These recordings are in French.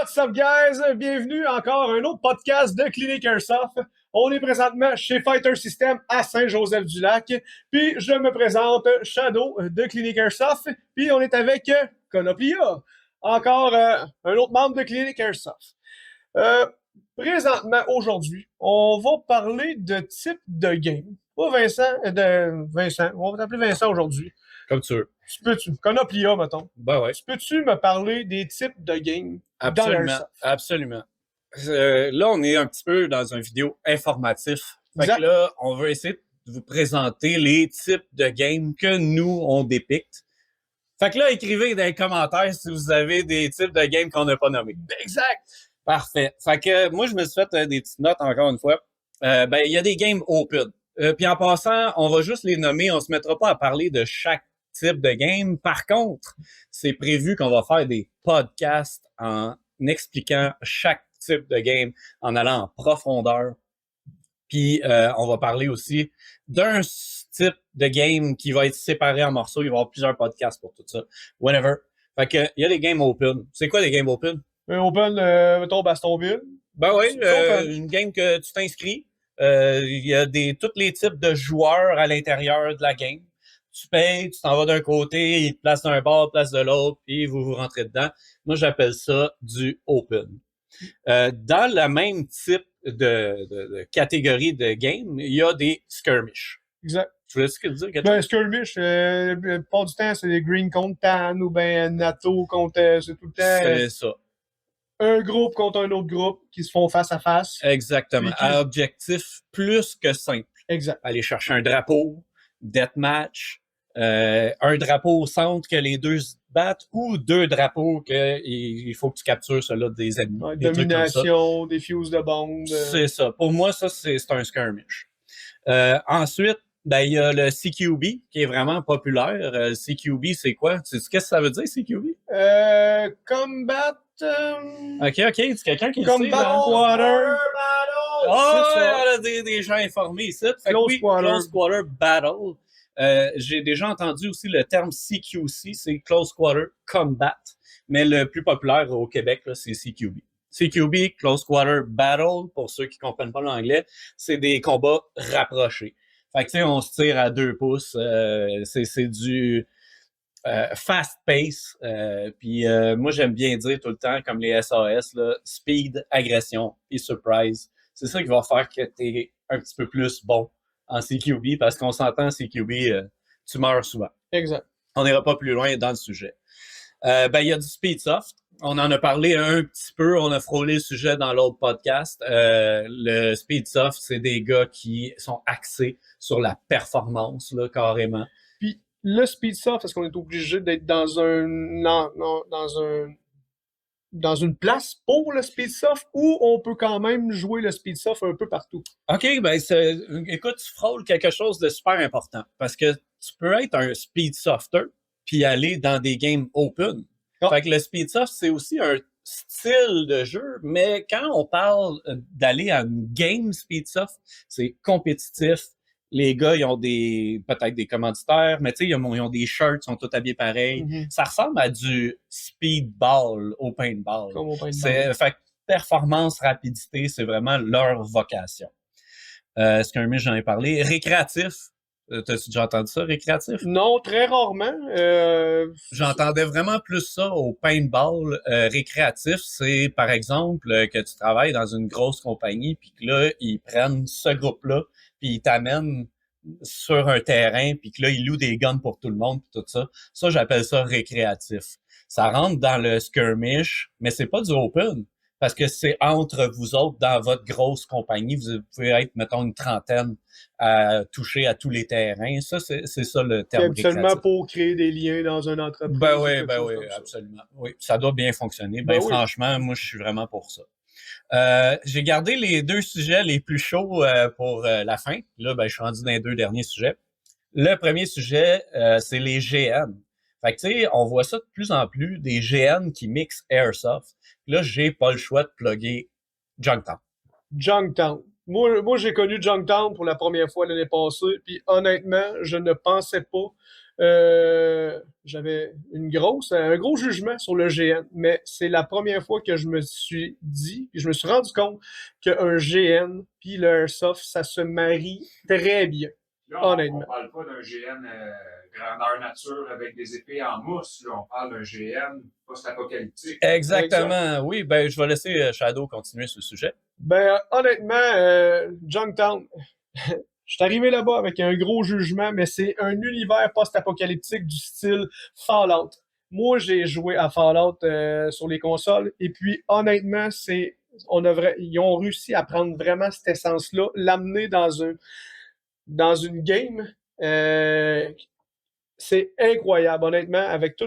What's up, guys? Bienvenue encore à un autre podcast de Clinique Airsoft. On est présentement chez Fighter System à Saint-Joseph-du-Lac. Puis je me présente, Shadow de Clinique Airsoft. Puis on est avec Conoplia, encore un autre membre de Clinique Airsoft. Présentement, aujourd'hui, on va parler de type de game. Pas Vincent, on va t'appeler Vincent aujourd'hui. Comme tu veux. Conoplia, mettons. Ben ouais. Peux-tu me parler des types de game dans l'Airsoft? Absolument. Là, on est un petit peu dans une vidéo informatif. Fait que là, on va essayer de vous présenter les types de games que nous, on dépicte. Fait que là, écrivez dans les commentaires si vous avez des types de games qu'on n'a pas nommés. Exact! Parfait. Fait que moi, je me suis fait des petites notes encore une fois. Il y a des games open. Puis en passant, on va juste les nommer. On se mettra pas à parler de chaque type de game. Par contre, c'est prévu qu'on va faire des podcasts en expliquant chaque type de game, en allant en profondeur. Puis on va parler aussi d'un type de game qui va être séparé en morceaux. Il va y avoir plusieurs podcasts pour tout ça. Whenever. Fait que il y a des games open. C'est quoi des games open? Open, mettons Bastonville. Ben oui, une game que tu t'inscris. Il y a tous les types de joueurs à l'intérieur de la game. Tu payes, tu t'en vas d'un côté, ils te placent d'un bord, place de l'autre, puis vous rentrez dedans. Moi, j'appelle ça du open. Dans le même type de catégorie de game, il y a des skirmish. Exact. Tu voulais dire quelque chose? Skirmish, la plupart du temps, c'est les green contre Tan ou ben NATO contre... c'est tout le temps... C'est ça. Un groupe contre un autre groupe qui se font face à face. Exactement. À objectif plus que simple. Exact. Aller chercher un drapeau, deathmatch, un drapeau au centre que les deux se battent ou deux drapeaux que il faut que tu captures ceux-là des ennemis. Ouais, des domination, des fuses de bombes. C'est ça. Pour moi, ça, c'est un skirmish. Ensuite, il y a le CQB qui est vraiment populaire. Le CQB, c'est quoi? Tu sais qu'est-ce que ça veut dire, CQB? Combat... OK, c'est quelqu'un qui le sait. Combat Quarter Battle! Oh, on a des gens informés ici. Close Quarter Battle. J'ai déjà entendu aussi le terme CQC, c'est Close Quarter Combat. Mais le plus populaire au Québec, là, c'est CQB. CQB, Close Quarter Battle, pour ceux qui comprennent pas l'anglais, c'est des combats rapprochés. Fait que, tu sais, on se tire à 2 pouces. C'est du fast pace. Puis moi, j'aime bien dire tout le temps, comme les SAS, là, speed, agression et surprise. C'est ça qui va faire que tu es un petit peu plus bon en CQB, parce qu'on s'entend en CQB, tu meurs souvent. Exact. On n'ira pas plus loin dans le sujet. Il y a du speed soft. On en a parlé un petit peu, on a frôlé le sujet dans l'autre podcast. Le speed soft, c'est des gars qui sont axés sur la performance, là, carrément. Puis le speed soft, est-ce qu'on est obligé d'être dans dans une place pour le speed soft, ou on peut quand même jouer le speed soft un peu partout? OK, écoute, tu frôles quelque chose de super important, parce que tu peux être un speed softer puis aller dans des games open. Oh. Fait que le speed soft, c'est aussi un style de jeu, mais quand on parle d'aller à une game speed soft, c'est compétitif. Les gars, ils ont peut-être des commanditaires, mais tu sais, ils ont des shirts, ils sont tous habillés pareil. Mm-hmm. Ça ressemble à du speedball au paintball. Comme au paintball. Fait que performance, rapidité, c'est vraiment leur vocation. Skirmish, j'en ai parlé. Récréatif. T'as-tu déjà entendu ça, récréatif? Non, très rarement. J'entendais vraiment plus ça au paintball. Récréatif, c'est par exemple que tu travailles dans une grosse compagnie, puis que là, ils prennent ce groupe-là, puis ils t'amènent sur un terrain, puis que là, ils louent des guns pour tout le monde, puis tout ça. Ça, j'appelle ça récréatif. Ça rentre dans le skirmish, mais c'est pas du open. Parce que c'est entre vous autres, dans votre grosse compagnie, vous pouvez être, mettons, une trentaine à toucher à tous les terrains. Ça, c'est ça le terme récréatif. Absolument pour créer des liens dans une entreprise. Ben oui, absolument. Oui, ça doit bien fonctionner. Ben oui. Franchement, moi, je suis vraiment pour ça. J'ai gardé les 2 sujets les plus chauds pour la fin. Là, je suis rendu dans les 2 derniers sujets. Le premier sujet, c'est les GN. Fait que, tu sais, on voit ça de plus en plus, des GN qui mixent Airsoft. Là, j'ai pas le choix de plugger Junktown. Junktown. Moi, j'ai connu Junktown pour la première fois l'année passée, puis honnêtement, je ne pensais pas. J'avais un gros jugement sur le GN, mais c'est la première fois que je me suis dit, puis je me suis rendu compte qu'un GN puis le Airsoft, ça se marie très bien. Là, on parle pas d'un GN grandeur nature avec des épées en mousse. Là, on parle d'un GN post-apocalyptique. Exactement. Oui, ben je vais laisser Shadow continuer sur le sujet. Ben, honnêtement, Junktown, je suis arrivé là-bas avec un gros jugement, mais c'est un univers post-apocalyptique du style Fallout. Moi, j'ai joué à Fallout sur les consoles, et puis honnêtement, ils ont réussi à prendre vraiment cette essence-là, l'amener dans une game. C'est incroyable, honnêtement, avec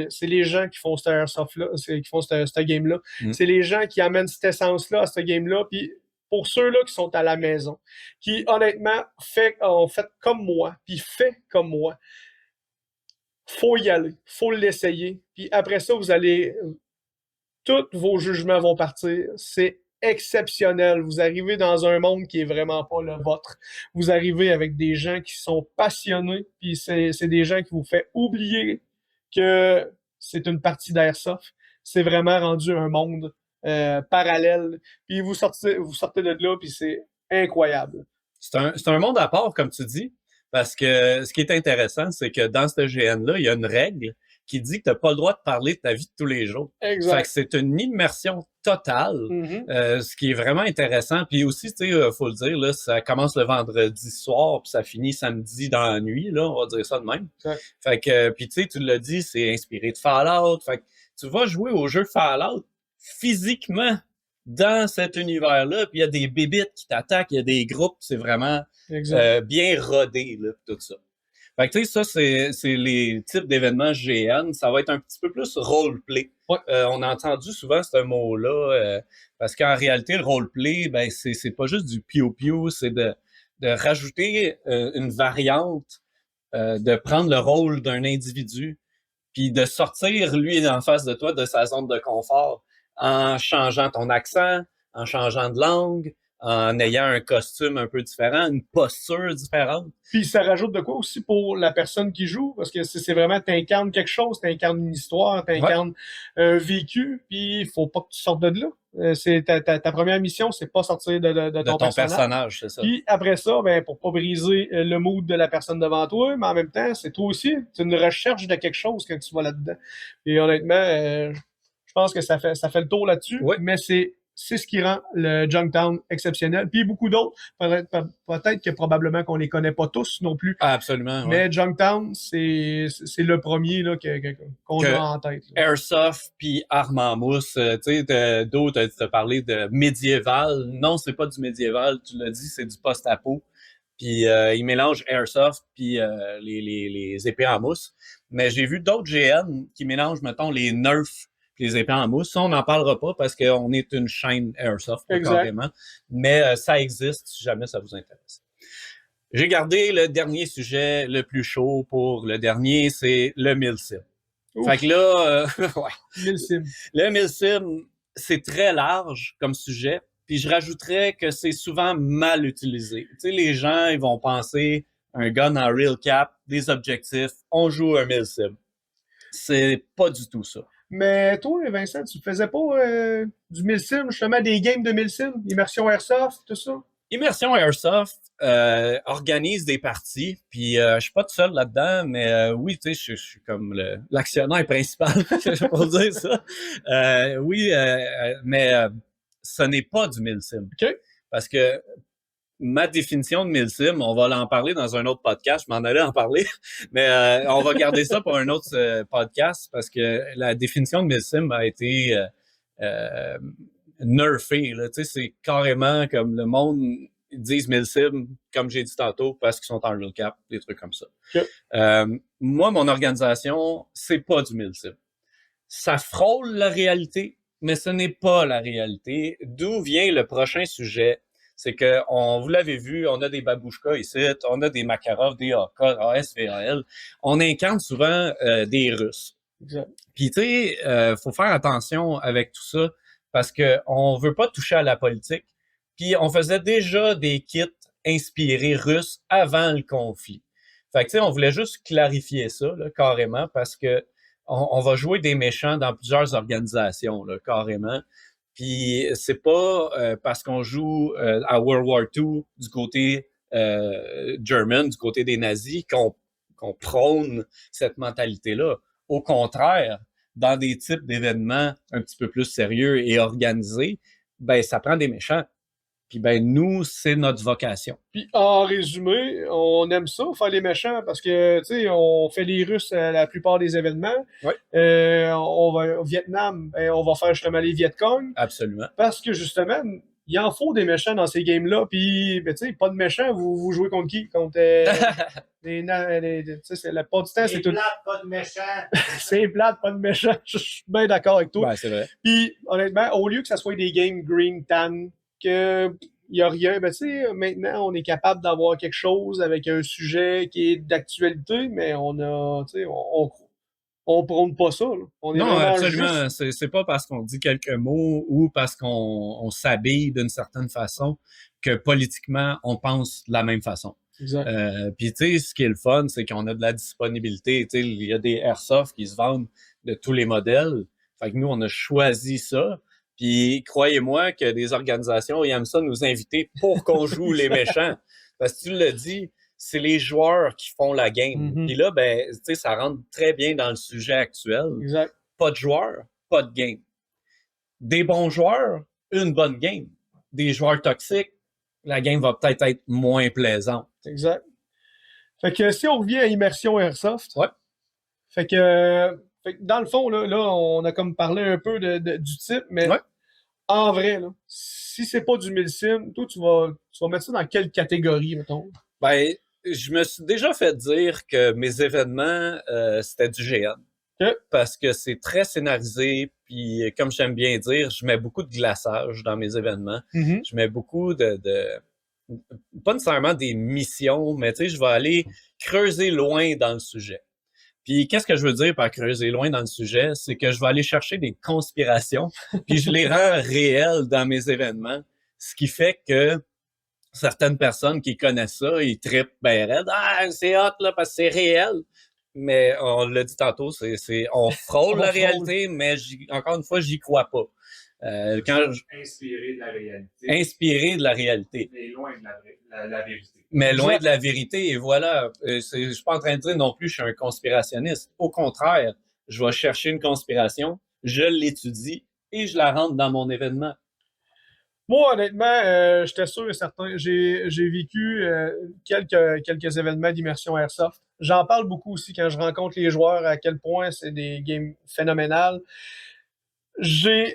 c'est les gens qui font cette Airsoft-là, qui font cette game-là. C'est les gens qui amènent cette essence-là à cette game-là, puis pour ceux-là qui sont à la maison, qui, honnêtement, ont fait comme moi, puis fait comme moi, faut y aller, faut l'essayer, puis après ça, tous vos jugements vont partir. C'est exceptionnel. Vous arrivez dans un monde qui est vraiment pas le vôtre. Vous arrivez avec des gens qui sont passionnés, puis c'est des gens qui vous font oublier que c'est une partie d'Airsoft. C'est vraiment rendu un monde parallèle. Puis vous sortez de là, puis c'est incroyable. C'est un monde à part, comme tu dis, parce que ce qui est intéressant, c'est que dans ce GN-là, il y a une règle qui dit que tu n'as pas le droit de parler de ta vie de tous les jours. Exact. Fait que c'est une immersion totale, ce qui est vraiment intéressant. Puis aussi, tu sais, faut le dire, là, ça commence le vendredi soir, puis ça finit samedi dans la nuit, là, on va dire ça de même. Ouais. Fait que, puis tu sais, tu l'as dit, c'est inspiré de Fallout. Fait que tu vas jouer au jeu Fallout physiquement dans cet univers-là, puis il y a des bébites qui t'attaquent, il y a des groupes, c'est vraiment bien rodé, là, tout ça. Fait que tu sais, ça, c'est les types d'événements GN. Ça va être un petit peu plus roleplay. Ouais. On a entendu souvent ce mot-là, parce qu'en réalité, le roleplay, ben, c'est pas juste du piou-piou, c'est de rajouter une variante, de prendre le rôle d'un individu, puis de sortir, lui, en face de toi, de sa zone de confort, en changeant ton accent, en changeant de langue, en ayant un costume un peu différent, une posture différente. Puis ça rajoute de quoi aussi pour la personne qui joue, parce que c'est vraiment, t'incarnes quelque chose, t'incarnes une histoire, t'incarnes un vécu, puis il faut pas que tu sortes de là. C'est ta première mission, c'est pas sortir de ton personnage. C'est ça. Puis après ça, ben pour pas briser le mood de la personne devant toi, mais en même temps, c'est toi aussi, c'est une recherche de quelque chose quand tu vas là-dedans. Et honnêtement, je pense que ça fait le tour là-dessus, mais c'est ce qui rend le Junktown exceptionnel. Puis beaucoup d'autres, peut-être que probablement qu'on les connaît pas tous non plus. Ah, absolument. Mais Junktown, c'est le premier là, qu'on a en tête. Là. Airsoft puis armes en mousse. Tu sais, d'autres t'as parlé de médiéval. Non, c'est pas du médiéval. Tu l'as dit, c'est du post-apo. Puis ils mélangent Airsoft puis les épées en mousse. Mais j'ai vu d'autres GN qui mélangent, mettons, les Nerfs les épées en mousse. Ça, on n'en parlera pas parce qu'on est une chaîne Airsoft, carrément. Mais ça existe si jamais ça vous intéresse. J'ai gardé le dernier sujet le plus chaud pour le dernier, c'est le Milsim. Fait que là, Milsim. Le Milsim, c'est très large comme sujet. Puis je rajouterais que c'est souvent mal utilisé. Tu sais, les gens, ils vont penser un gun en real cap, des objectifs, on joue un Milsim. C'est pas du tout ça. Mais toi, Vincent, tu faisais pas du Milsim, justement, des games de Milsim, Immersion Airsoft, tout ça? Immersion Airsoft organise des parties, puis je suis pas tout seul là-dedans, mais oui, tu sais, je suis comme l'actionnaire principal, pour dire ça. Mais ce n'est pas du Milsim. Okay. Parce que ma définition de Milsim, on va en parler dans un autre podcast, je m'en allais en parler, mais on va garder ça pour un autre podcast parce que la définition de Milsim a été nerfée. Tu sais, c'est carrément comme le monde disent Milsim, comme j'ai dit tantôt, parce qu'ils sont en real cap, des trucs comme ça. Okay. Moi, mon organisation, c'est pas du Milsim. Ça frôle la réalité, mais ce n'est pas la réalité. D'où vient le prochain sujet? C'est que, vous l'avez vu, on a des babouchkas ici, on a des Makarov, des AK, ASVAL. On incarne souvent des Russes. Exact. Puis, tu sais, faut faire attention avec tout ça parce que on veut pas toucher à la politique, Puis on faisait déjà des kits inspirés russes avant le conflit. Fait que, tu sais, on voulait juste clarifier ça, là, carrément, parce que on va jouer des méchants dans plusieurs organisations, là, carrément. Puis c'est pas parce qu'on joue à World War II du côté German, du côté des nazis, qu'on prône cette mentalité-là. Au contraire, dans des types d'événements un petit peu plus sérieux et organisés, ben ça prend des méchants. Puis ben nous, c'est notre vocation. Puis en résumé, on aime ça, faire les méchants, parce que, tu sais, on fait les Russes à la plupart des événements. Ouais. On va au Vietnam, on va faire justement les Viet Cong. Absolument. Parce que justement, il en faut des méchants dans ces games-là. Puis, ben, tu sais, pas de méchants, vous jouez contre qui? Contre tu sais, la part du temps, c'est tout. Plate, pas de méchants. C'est plate, pas de méchants. Je suis bien d'accord avec toi. Ben, c'est vrai. Puis, honnêtement, au lieu que ça soit des games green, tan, que il n'y a rien, ben, tu sais, maintenant, on est capable d'avoir quelque chose avec un sujet qui est d'actualité, mais on a, tu sais, on prône pas ça, là. On est non, vraiment absolument. juste... C'est pas parce qu'on dit quelques mots ou parce qu'on s'habille d'une certaine façon que politiquement, on pense de la même façon. Exact. Puis, tu sais, ce qui est le fun, c'est qu'on a de la disponibilité. Tu sais, il y a des airsoft qui se vendent de tous les modèles. Fait que nous, on a choisi ça. Puis, croyez-moi que des organisations, ils aiment ça nous inviter pour qu'on joue les méchants. Parce que tu l'as dit, c'est les joueurs qui font la game. Mm-hmm. Puis là, ben, tu sais, ça rentre très bien dans le sujet actuel. Exact. Pas de joueurs, pas de game. Des bons joueurs, une bonne game. Des joueurs toxiques, la game va peut-être être moins plaisante. Exact. Fait que si on revient à Immersion Airsoft, ouais. Fait que dans le fond, là, on a comme parlé un peu du type, mais ouais. En vrai, là, si c'est pas du milsim, toi, tu vas mettre ça dans quelle catégorie, mettons? Ben, je me suis déjà fait dire que mes événements, c'était du GN. Okay. Parce que c'est très scénarisé, puis comme j'aime bien dire, je mets beaucoup de glaçage dans mes événements. Mm-hmm. Je mets beaucoup de pas nécessairement des missions, mais tu sais, je vais aller creuser loin dans le sujet. Puis qu'est-ce que je veux dire par creuser loin dans le sujet? C'est que je vais aller chercher des conspirations, puis je les rends réelles dans mes événements, ce qui fait que certaines personnes qui connaissent ça, ils trippent ben raide. Ah, c'est hot là parce que c'est réel. Mais on l'a dit tantôt, on frôle la réalité, mais encore une fois, j'y crois pas. Inspiré de la réalité. Inspiré de la réalité. Mais loin de la vérité. Mais loin de la vérité, et voilà. Je suis pas en train de dire non plus je suis un conspirationniste. Au contraire, je vais chercher une conspiration, je l'étudie et je la rentre dans mon événement. Moi, honnêtement, j'étais sûr et certain. J'ai vécu quelques événements d'immersion Airsoft. J'en parle beaucoup aussi quand je rencontre les joueurs, à quel point c'est des games phénoménales. J'ai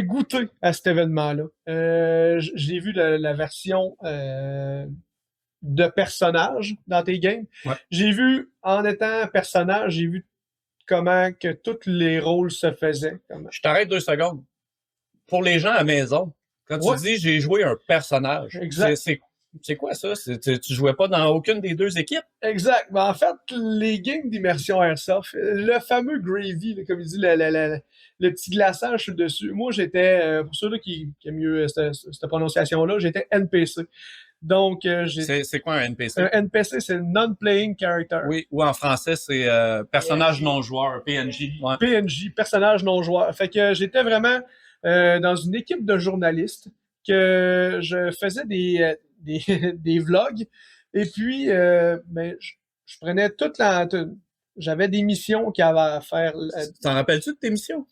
goûté à cet événement-là. J'ai vu la version de personnage dans tes games. Ouais. J'ai vu, en étant personnage, j'ai vu comment que tous les rôles se faisaient. Je t'arrête 2 secondes. Pour les gens à la maison, quand tu dis j'ai joué un personnage, c'est quoi ça? Tu jouais pas dans aucune des deux équipes? Exact. Mais en fait, les games d'immersion Airsoft, le fameux gravy, là, comme il dit, le petit glaçage sur le dessus. Moi, j'étais, pour ceux là, qui aiment mieux cette prononciation-là, j'étais NPC. Donc, c'est quoi un NPC? Un NPC, c'est Non-Playing Character. Oui, ou en français, c'est personnage non joueur, PNJ. Ouais. PNJ, personnage non joueur. Fait que j'étais vraiment dans une équipe de journalistes que je faisais des vlogs. Et puis, je prenais j'avais des missions qu'il y avait à faire. T'en rappelles-tu de tes missions?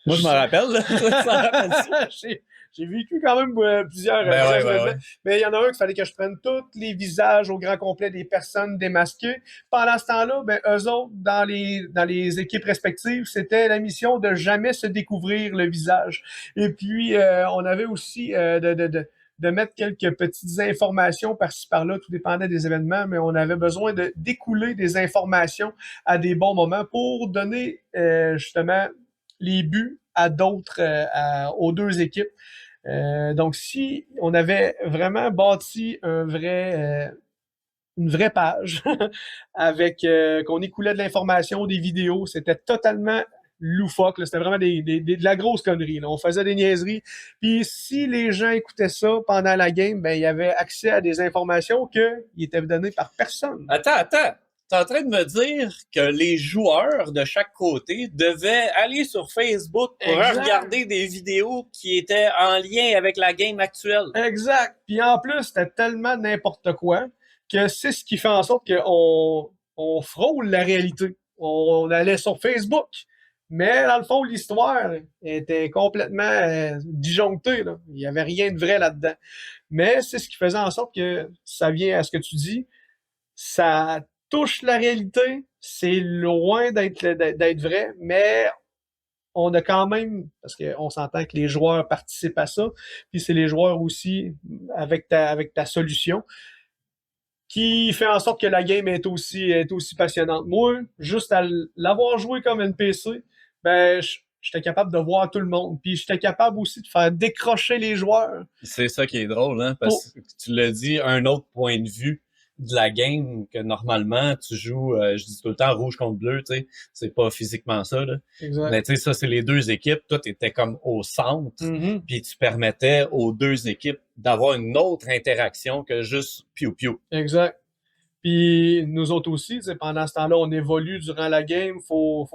Moi, je m'en rappelle. Là. T'en rappelles-tu? J'ai vécu quand même plusieurs ouais. Mais il y en a un qu'il fallait que je prenne tous les visages au grand complet des personnes démasquées. Pendant ce temps-là, eux autres, dans les équipes respectives, c'était la mission de jamais se découvrir le visage. Et puis, on avait aussi de mettre quelques petites informations par-ci par-là, tout dépendait des événements, mais on avait besoin d'écouler des informations à des bons moments pour donner justement les buts à d'autres, aux deux équipes. Donc, si on avait vraiment bâti une vraie page avec qu'on écoulait de l'information, des vidéos, c'était totalement loufoque. C'était vraiment de la grosse connerie. Là. On faisait des niaiseries. Puis si les gens écoutaient ça pendant la game, ben, il y avait accès à des informations qui étaient données par personne. Attends. T'es en train de me dire que les joueurs de chaque côté devaient aller sur Facebook pour regarder des vidéos qui étaient en lien avec la game actuelle. Exact. Puis en plus, c'était tellement n'importe quoi que c'est ce qui fait en sorte qu'on frôle la réalité. On allait sur Facebook. Mais dans le fond, l'histoire était complètement disjonctée. Là. Il n'y avait rien de vrai là-dedans. Mais c'est ce qui faisait en sorte que ça vient à ce que tu dis. Ça touche la réalité. C'est loin d'être vrai, mais on a quand même, parce qu'on s'entend que les joueurs participent à ça, puis c'est les joueurs aussi avec ta solution qui fait en sorte que la game est aussi passionnante. Moi, juste à l'avoir joué comme NPC, ben j'étais capable de voir tout le monde. Puis j'étais capable aussi de faire décrocher les joueurs. C'est ça qui est drôle, hein, parce que tu l'as dit, un autre point de vue de la game que normalement tu joues, je dis tout le temps rouge contre bleu, tu sais, c'est pas physiquement ça, là. Exact. Mais tu sais, ça, c'est les deux équipes. Toi, t'étais comme au centre, puis tu permettais aux deux équipes d'avoir une autre interaction que juste piou-piou. Exact. Puis nous autres aussi, pendant ce temps-là, on évolue durant la game, faut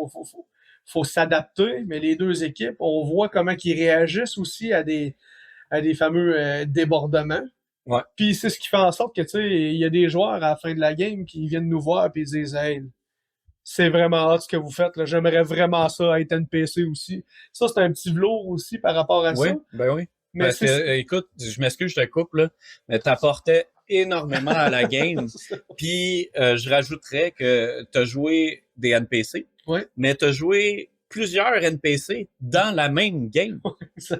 s'adapter, mais les deux équipes, on voit comment ils réagissent aussi à des fameux débordements. Ouais. Puis c'est ce qui fait en sorte que, tu sais, il y a des joueurs à la fin de la game qui viennent nous voir et ils disent « Hey, c'est vraiment hot ce que vous faites, là. J'aimerais vraiment ça être NPC aussi. » Ça, c'est un petit velours aussi par rapport à ça. Oui. Mais parce que, écoute, je m'excuse, je te coupe, là, mais t'apportais énormément à la game. Puis, je rajouterais que t'as joué des NPC, mais t'as joué plusieurs NPC dans la même game.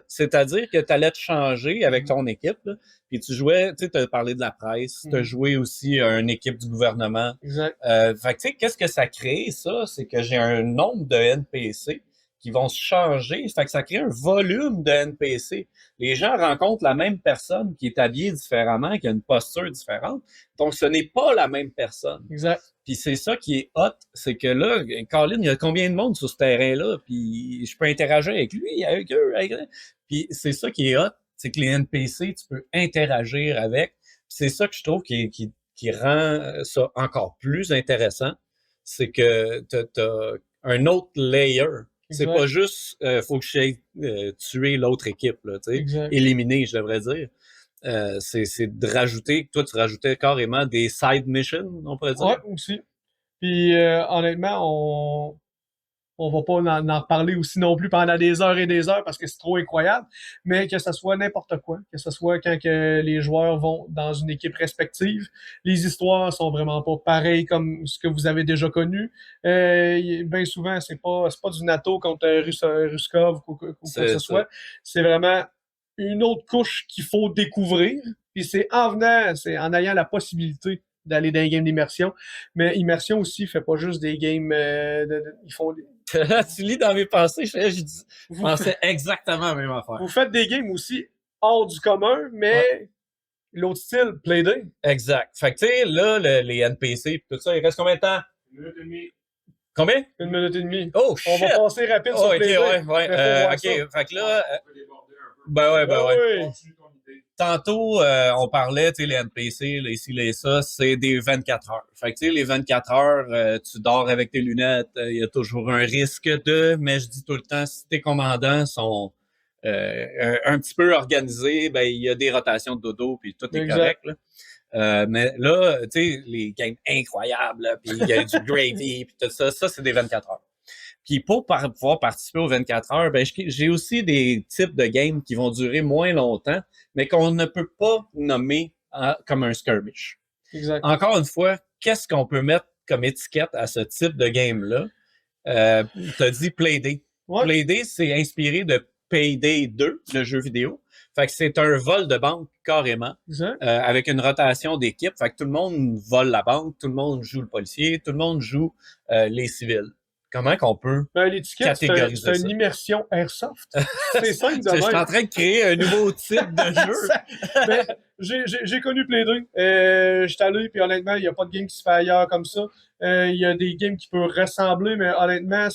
C'est-à-dire que tu allais te changer avec ton équipe, là, puis tu jouais, tu sais, tu as parlé de la presse, tu as joué aussi à une équipe du gouvernement. Exact. Fait que, tu sais, qu'est-ce que ça crée, ça? C'est que j'ai un nombre de NPC qui vont se changer. Fait que ça crée un volume de NPC. Les gens rencontrent la même personne qui est habillée différemment, qui a une posture différente. Donc, ce n'est pas la même personne. Exact. Puis c'est ça qui est hot, c'est que là, Colin, il y a combien de monde sur ce terrain-là? Puis je peux interagir avec lui, avec eux, avec eux. Puis c'est ça qui est hot, c'est que les NPC, tu peux interagir avec. Puis c'est ça que je trouve qui rend ça encore plus intéressant. C'est que t'as un autre layer. C'est pas juste faut que j'aille tuer l'autre équipe, là, tu sais, éliminer, je devrais dire. C'est de rajouter, toi tu rajoutais carrément des side missions, on pourrait dire. Ouais, aussi. Puis honnêtement, on va pas en reparler aussi non plus pendant des heures et des heures parce que c'est trop incroyable, mais que ce soit n'importe quoi, que ce soit quand que les joueurs vont dans une équipe respective, les histoires sont vraiment pas pareilles comme ce que vous avez déjà connu. Bien souvent, c'est pas du NATO contre Ruskov ou quoi que ce soit. C'est vraiment une autre couche qu'il faut découvrir. Puis c'est en ayant la possibilité d'aller dans les games d'immersion. Mais immersion aussi fait pas juste des games ils font tu lis dans mes pensées, je pensais exactement la même affaire. Vous faites des games aussi hors du commun, mais l'autre style, Playday. Exact. Fait que tu sais, là, les NPC tout ça, il reste combien de temps? 1 minute et demie. Combien? 1 minute et demie. Oh shit! On va passer rapide sur Playday. OK, fait que là... Ben ouais. Tantôt, on parlait, tu sais, les NPC, les ci, les ça, c'est des 24 heures. Fait que, tu sais, les 24 heures, tu dors avec tes lunettes, il y a toujours un risque mais je dis tout le temps, si tes commandants sont un petit peu organisés, ben, il y a des rotations de dodo, puis tout est correct, là. Mais là, tu sais, les games incroyables, puis il y a du gravy, puis tout ça, c'est des 24 heures. Puis pour pouvoir participer aux 24 heures, ben j'ai aussi des types de games qui vont durer moins longtemps, mais qu'on ne peut pas nommer comme un skirmish. Exact. Encore une fois, qu'est-ce qu'on peut mettre comme étiquette à ce type de game-là? Tu as dit Playday. Ouais. Playday, c'est inspiré de Payday 2, le jeu vidéo. Fait que c'est un vol de banque carrément, avec une rotation d'équipe. Fait que tout le monde vole la banque, tout le monde joue le policier, tout le monde joue les civils. Comment qu'on peut catégoriser ça? C'est une immersion Airsoft. C'est simple de même. Je suis en train de créer un nouveau type de jeu. Ben, j'ai connu Playday. J'étais allé, puis honnêtement, il n'y a pas de game qui se fait ailleurs comme ça. Il y a des games qui peuvent ressembler, mais honnêtement,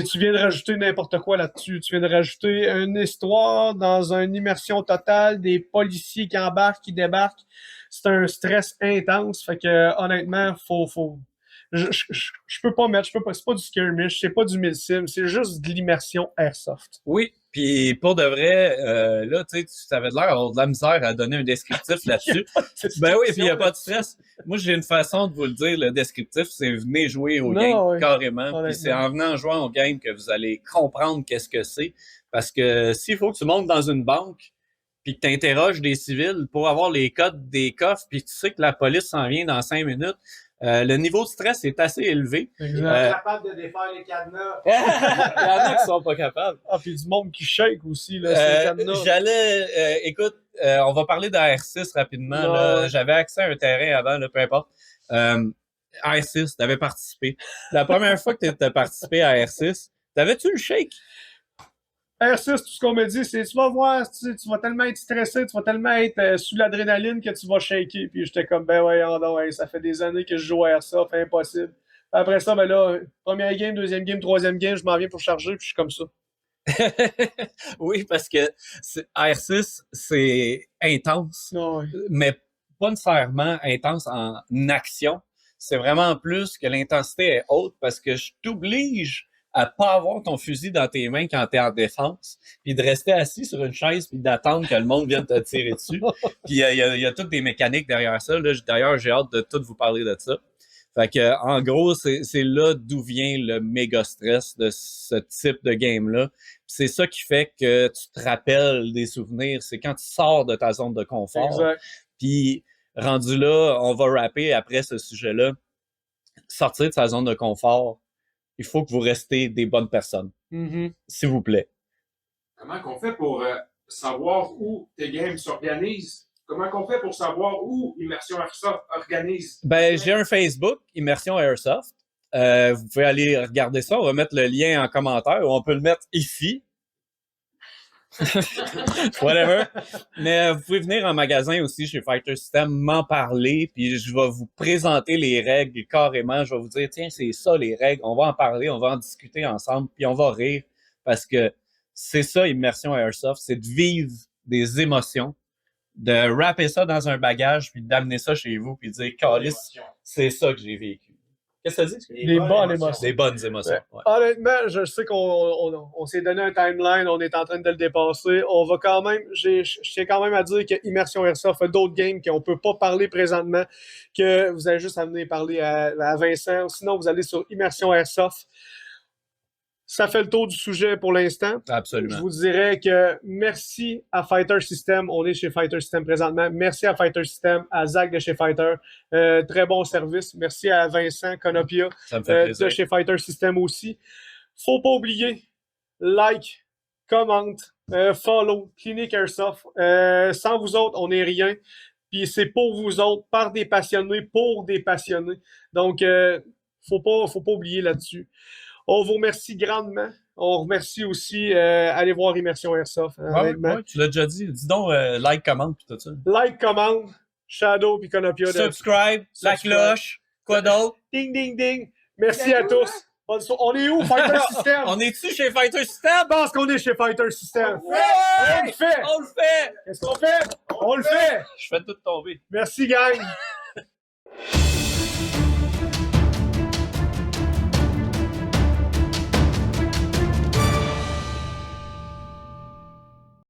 Tu viens de rajouter n'importe quoi là-dessus. Tu viens de rajouter une histoire dans une immersion totale, des policiers qui embarquent, qui débarquent. C'est un stress intense. Fait que, honnêtement, je peux pas mettre, c'est pas du skirmish, c'est pas du milsim, c'est juste de l'immersion airsoft. Oui, puis pour de vrai, là, tu avais l'air d'avoir de la misère à donner un descriptif là-dessus. Ben oui, puis il n'y a pas de stress. Moi, j'ai une façon de vous le dire, le descriptif, c'est venez jouer au game, carrément. Puis c'est en venant jouer au game que vous allez comprendre qu'est-ce que c'est. Parce que s'il faut que tu montes dans une banque, puis que tu interroges des civils pour avoir les codes des coffres, puis tu sais que la police s'en vient dans 5 minutes, le niveau de stress est assez élevé. Capable de défaire les cadenas. Il y en a qui sont pas capables. Ah, puis du monde qui shake aussi, là, ces cadenas. Écoute, on va parler d'AR6 rapidement. Là. J'avais accès à un terrain avant, là, peu importe. AR6, t'avais participé. La première fois que t'as participé à AR6, t'avais-tu le shake? R6, tout ce qu'on me dit, c'est tu vas voir, tu vas tellement être stressé, tu vas tellement être sous l'adrénaline que tu vas shaker. Puis j'étais comme, ben voyons donc, ça fait des années que je joue à Airsoft, impossible. Après ça, ben là, première game, deuxième game, troisième game, je m'en viens pour charger, puis je suis comme ça. Oui, parce que AR6, c'est intense, mais pas nécessairement intense en action. C'est vraiment plus que l'intensité est haute parce que je t'oblige à pas avoir ton fusil dans tes mains quand t'es en défense, puis de rester assis sur une chaise puis d'attendre que le monde vienne te tirer dessus. Puis il y a toutes des mécaniques derrière ça. Là, d'ailleurs, j'ai hâte de tout vous parler de ça. Fait que en gros, c'est là d'où vient le méga stress de ce type de game-là. C'est ça qui fait que tu te rappelles des souvenirs. C'est quand tu sors de ta zone de confort. Exact. Puis rendu là, on va rapper après ce sujet-là. Sortir de sa zone de confort, il faut que vous restez des bonnes personnes. S'il vous plaît. Comment qu'on fait pour savoir où tes games s'organisent? Comment qu'on fait pour savoir où Immersion Airsoft organise? Ben, j'ai un Facebook, Immersion Airsoft. Vous pouvez aller regarder ça. On va mettre le lien en commentaire ou on peut le mettre ici. Whatever. Mais vous pouvez venir en magasin aussi chez Fighter System, m'en parler, puis je vais vous présenter les règles carrément. Je vais vous dire, tiens, c'est ça les règles. On va en parler, on va en discuter ensemble, puis on va rire parce que c'est ça, Immersion Airsoft, c'est de vivre des émotions, de wrapper ça dans un bagage, puis d'amener ça chez vous, puis de dire, Calice, c'est ça que j'ai vécu. Qu'est-ce que ça dit? Des bonnes émotions. Des bonnes émotions. Ouais. Honnêtement, je sais qu'on s'est donné un timeline, on est en train de le dépasser. On va quand même, je tiens quand même à dire que Immersion Airsoft a d'autres games qu'on peut pas parler présentement, que vous avez juste à venir parler à Vincent. Sinon, vous allez sur Immersion Airsoft. Ça fait le tour du sujet pour l'instant. Absolument. Je vous dirais que merci à Fighter System. On est chez Fighter System présentement. Merci à Fighter System, à Zach de chez Fighter. Très bon service. Merci à Vincent Conopia de chez Fighter System aussi. Faut pas oublier, like, commente, follow, Clinique Airsoft. Sans vous autres, on n'est rien. Puis c'est pour vous autres, par des passionnés, pour des passionnés. Donc, faut pas oublier là-dessus. On vous remercie grandement. On remercie aussi, allez voir Immersion Airsoft. Ouais, tu l'as déjà dit. Dis donc, like, commente, puis tout ça. Like, commande, Shadow, puis Conopia. Subscribe, la cloche, quoi d'autre? Ding, ding, ding. Merci à tous. On est où, Fighter System? On est-tu chez Fighter System? Je pense qu'on est chez Fighter System. Ouais! On le fait! On le fait! Qu'est-ce qu'on fait? On le fait! Je fais tout tomber. Merci, gang.